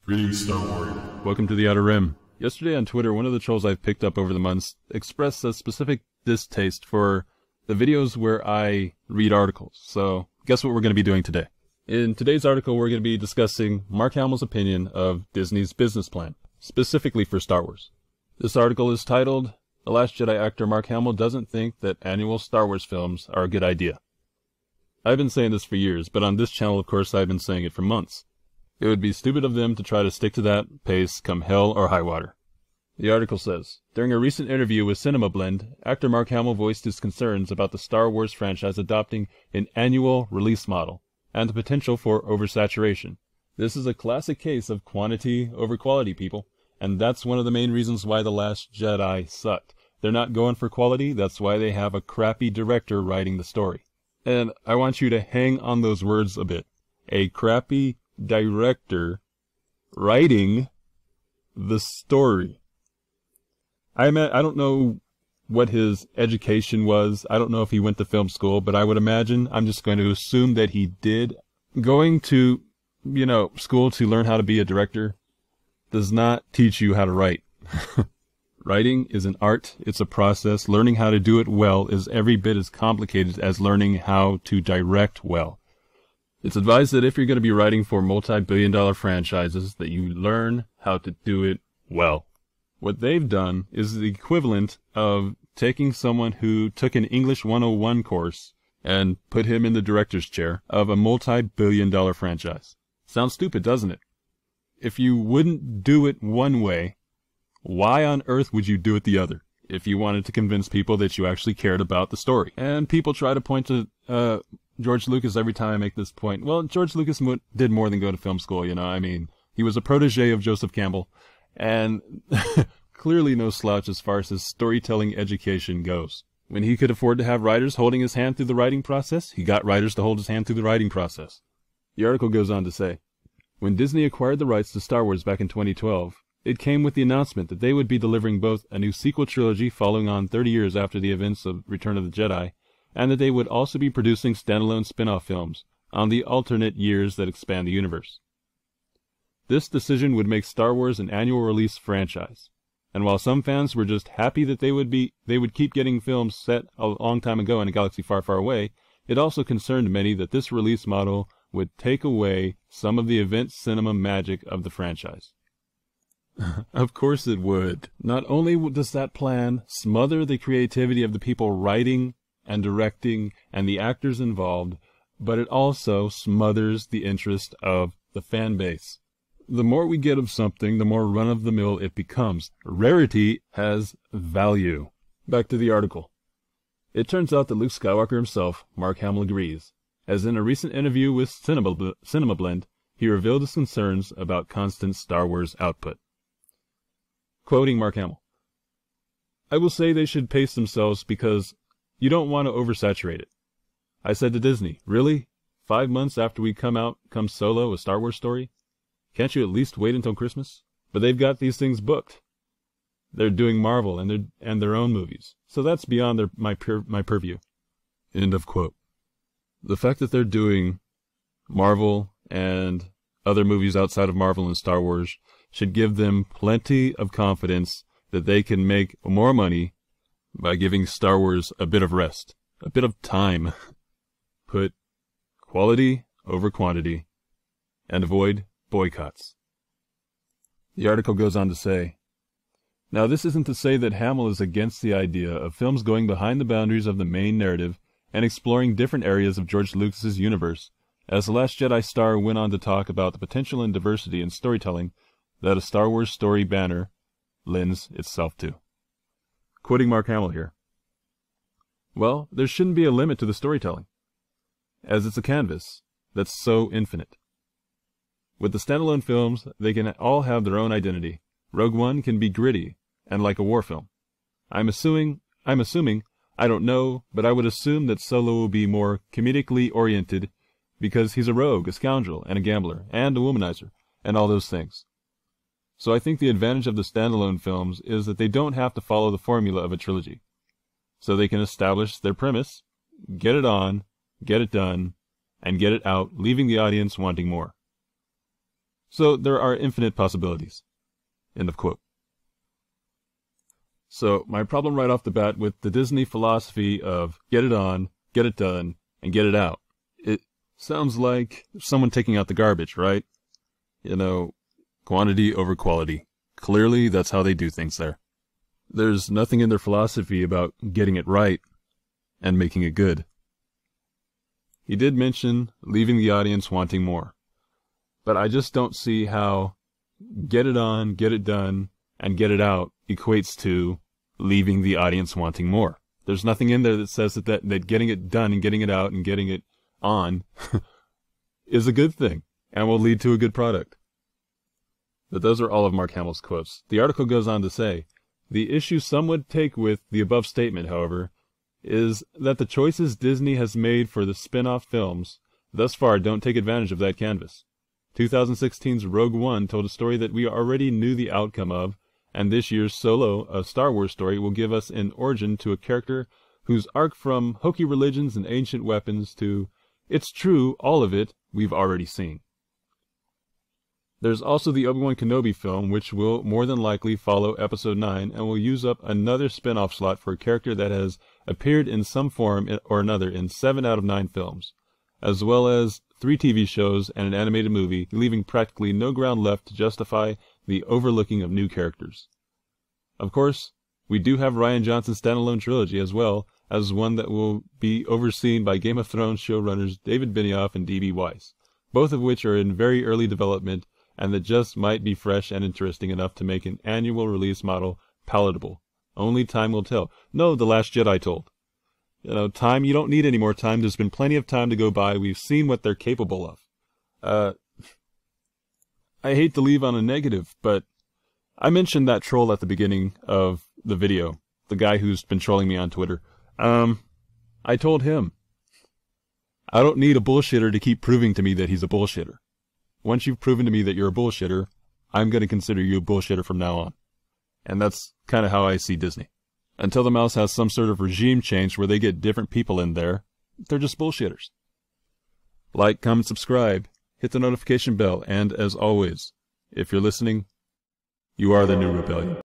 Greetings, Star Warrior. Welcome to the Outer Rim. Yesterday on Twitter, one of the trolls I've picked up over the months expressed a specific distaste for the videos where I read articles. So, guess what we're going to be doing today? In today's article, we're going to be discussing Mark Hamill's opinion of Disney's business plan, specifically for Star Wars. This article is titled, "The Last Jedi actor Mark Hamill doesn't think that annual Star Wars films are a good idea." I've been saying this for years, but on this channel, of course, I've been saying it for months. It would be stupid of them to try to stick to that pace come hell or high water. The article says, during a recent interview with Cinema Blend, actor Mark Hamill voiced his concerns about the Star Wars franchise adopting an annual release model and the potential for oversaturation. This is a classic case of quantity over quality, people, and that's one of the main reasons why The Last Jedi sucked. They're not going for quality, that's why they have a crappy director writing the story. And I want you to hang on those words a bit. A crappy director writing the story. I don't know what his education was. I don't know if he went to film school, but I would imagine, I'm just going to assume that he did. Going to, school to learn how to be a director does not teach you how to write. Writing is an art, it's a process. Learning how to do it well is every bit as complicated as learning how to direct well. It's advised that if you're going to be writing for multi-billion-dollar franchises, that you learn how to do it well. What they've done is the equivalent of taking someone who took an English 101 course and put him in the director's chair of a multi-billion-dollar franchise. Sounds stupid, doesn't it? If you wouldn't do it one way, why on earth would you do it the other? If you wanted to convince people that you actually cared about the story. And people try to point to George Lucas every time I make this point. Well, George Lucas did more than go to film school, he was a protege of Joseph Campbell, and clearly no slouch as far as his storytelling education goes. When he could afford to have writers holding his hand through the writing process, he got writers to hold his hand through the writing process. The article goes on to say, when Disney acquired the rights to Star Wars back in 2012, it came with the announcement that they would be delivering both a new sequel trilogy following on 30 years after the events of Return of the Jedi, and that they would also be producing standalone spin-off films on the alternate years that expand the universe. This decision would make Star Wars an annual release franchise, and while some fans were just happy that they would keep getting films set a long time ago in a galaxy far, far away, it also concerned many that this release model would take away some of the event cinema magic of the franchise. Of course it would. Not only does that plan smother the creativity of the people writing and directing and the actors involved, but it also smothers the interest of the fan base. The more we get of something, the more run-of-the-mill it becomes. Rarity has value. Back to the article. It turns out that Luke Skywalker himself, Mark Hamill, agrees, as in a recent interview with Cinema Blend, he revealed his concerns about constant Star Wars output. Quoting Mark Hamill, "I will say they should pace themselves because you don't want to oversaturate it. I said to Disney, really? 5 months after we come Solo, a Star Wars story? Can't you at least wait until Christmas? But they've got these things booked. They're doing Marvel and their own movies, so that's beyond my purview." End of quote. The fact that they're doing Marvel and other movies outside of Marvel and Star Wars should give them plenty of confidence that they can make more money by giving Star Wars a bit of rest, a bit of time. Put quality over quantity, and avoid boycotts. The article goes on to say, now this isn't to say that Hamill is against the idea of films going behind the boundaries of the main narrative and exploring different areas of George Lucas's universe, as The Last Jedi star went on to talk about the potential and diversity in storytelling that a Star Wars story banner lends itself to. Quoting Mark Hamill here, well, there shouldn't be a limit to the storytelling, as it's a canvas that's so infinite. With the standalone films, they can all have their own identity. Rogue One can be gritty and like a war film. I'm assuming, I don't know, but I would assume that Solo will be more comedically oriented because he's a rogue, a scoundrel, and a gambler, and a womanizer, and all those things. So I think the advantage of the standalone films is that they don't have to follow the formula of a trilogy. So they can establish their premise, get it on, get it done, and get it out, leaving the audience wanting more. So there are infinite possibilities. End of quote. So my problem right off the bat with the Disney philosophy of get it on, get it done, and get it out. It sounds like someone taking out the garbage, right? You know, quantity over quality. Clearly, that's how they do things there. There's nothing in their philosophy about getting it right and making it good. He did mention leaving the audience wanting more. But I just don't see how get it on, get it done, and get it out equates to leaving the audience wanting more. There's nothing in there that says that getting it done and getting it out and getting it on is a good thing and will lead to a good product. But those are all of Mark Hamill's quotes. The article goes on to say, the issue some would take with the above statement, however, is that the choices Disney has made for the spin-off films thus far don't take advantage of that canvas. 2016's Rogue One told a story that we already knew the outcome of, and this year's Solo, a Star Wars story, will give us an origin to a character whose arc from hokey religions and ancient weapons to, it's true, all of it, we've already seen. There's also the Obi-Wan Kenobi film, which will more than likely follow Episode 9 and will use up another spin-off slot for a character that has appeared in some form or another in 7 out of 9 films, as well as 3 TV shows and an animated movie, leaving practically no ground left to justify the overlooking of new characters. Of course, we do have Rian Johnson's standalone trilogy as well as one that will be overseen by Game of Thrones showrunners David Benioff and D.B. Weiss, both of which are in very early development and that just might be fresh and interesting enough to make an annual release model palatable. Only time will tell. No, The Last Jedi told. You know, time, you don't need any more time. There's been plenty of time to go by. We've seen what they're capable of. I hate to leave on a negative, but I mentioned that troll at the beginning of the video, the guy who's been trolling me on Twitter. I told him, I don't need a bullshitter to keep proving to me that he's a bullshitter. Once you've proven to me that you're a bullshitter, I'm going to consider you a bullshitter from now on. And that's kind of how I see Disney. Until the mouse has some sort of regime change where they get different people in there, they're just bullshitters. Like, comment, subscribe, hit the notification bell, and as always, if you're listening, you are the new rebellion.